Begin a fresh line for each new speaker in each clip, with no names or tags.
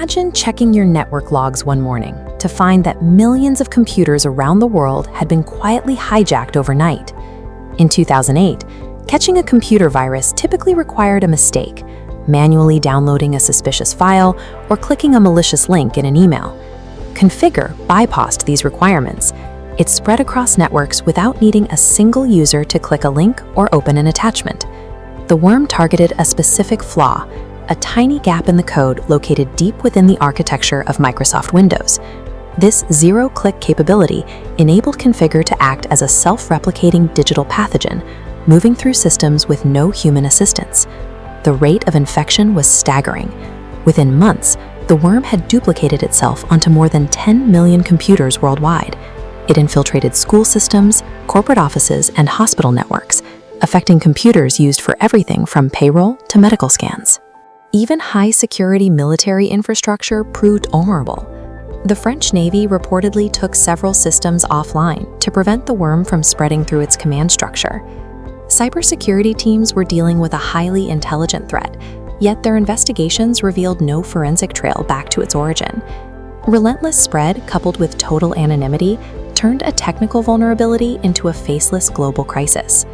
Imagine checking your network logs one morning to find that millions of computers around the world had been quietly hijacked overnight. In 2008, catching a computer virus typically required a mistake, manually downloading a suspicious file or clicking a malicious link in an email. Conficker bypassed these requirements. It spread across networks without needing a single user to click a link or open an attachment. The worm targeted a specific flaw, a tiny gap in the code located deep within the architecture of Microsoft Windows. This zero-click capability enabled Conficker to act as a self-replicating digital pathogen, moving through systems with no human assistance. The rate of infection was staggering. Within months, the worm had duplicated itself onto more than 10 million computers worldwide. It infiltrated school systems, corporate offices, and hospital networks, affecting computers used for everything from payroll to medical scans. Even high-security military infrastructure proved vulnerable. The French Navy reportedly took several systems offline to prevent the worm from spreading through its command structure. Cybersecurity teams were dealing with a highly intelligent threat, yet their investigations revealed no forensic trail back to its origin. Relentless spread, coupled with total anonymity, turned a technical vulnerability into a faceless global crisis.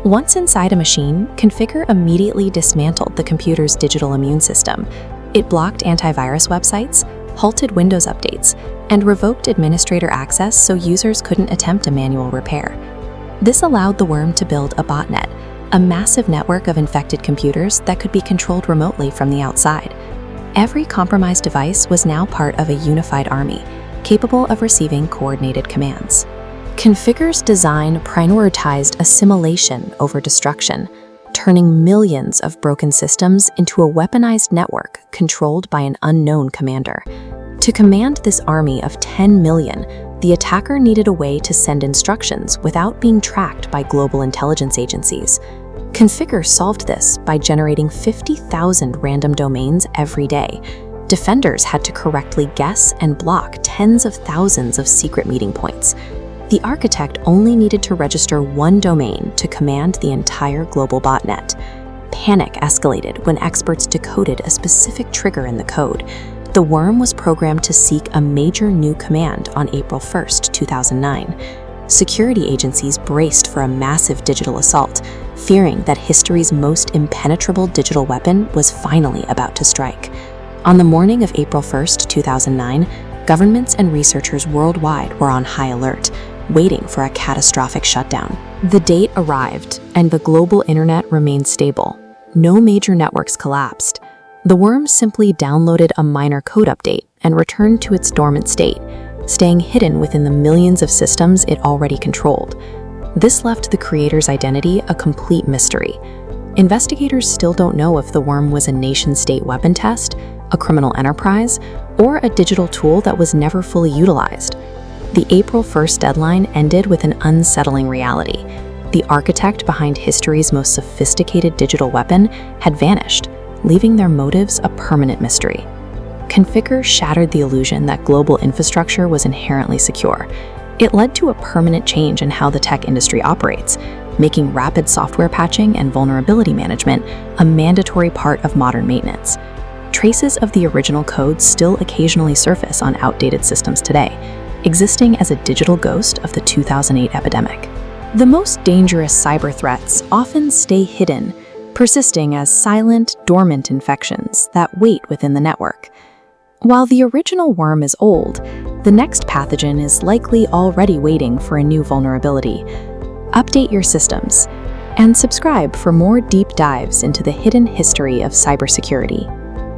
Once inside a machine, Conficker immediately dismantled the computer's digital immune system. It blocked antivirus websites, halted Windows updates, and revoked administrator access so users couldn't attempt a manual repair. This allowed the worm to build a botnet, a massive network of infected computers that could be controlled remotely from the outside. Every compromised device was now part of a unified army, capable of receiving coordinated commands. Conficker's design prioritized assimilation over destruction, turning millions of broken systems into a weaponized network controlled by an unknown commander. To command this army of 10 million, the attacker needed a way to send instructions without being tracked by global intelligence agencies. Conficker solved this by generating 50,000 random domains every day. Defenders had to correctly guess and block tens of thousands of secret meeting points. The architect only needed to register one domain to command the entire global botnet. Panic escalated when experts decoded a specific trigger in the code. The worm was programmed to seek a major new command on April 1, 2009. Security agencies braced for a massive digital assault, fearing that history's most impenetrable digital weapon was finally about to strike. On the morning of April 1, 2009, governments and researchers worldwide were on high alert, waiting for a catastrophic shutdown. The date arrived, and the global internet remained stable. No major networks collapsed. The worm simply downloaded a minor code update and returned to its dormant state, staying hidden within the millions of systems it already controlled. This left the creator's identity a complete mystery. Investigators still don't know if the worm was a nation-state weapon test, a criminal enterprise, or a digital tool that was never fully utilized. The April 1st deadline ended with an unsettling reality. The architect behind history's most sophisticated digital weapon had vanished, leaving their motives a permanent mystery. Conficker shattered the illusion that global infrastructure was inherently secure. It led to a permanent change in how the tech industry operates, making rapid software patching and vulnerability management a mandatory part of modern maintenance. Traces of the original code still occasionally surface on outdated systems today, existing as a digital ghost of the 2008 epidemic. The most dangerous cyber threats often stay hidden, persisting as silent, dormant infections that wait within the network. While the original worm is old, the next pathogen is likely already waiting for a new vulnerability. Update your systems and subscribe for more deep dives into the hidden history of cybersecurity.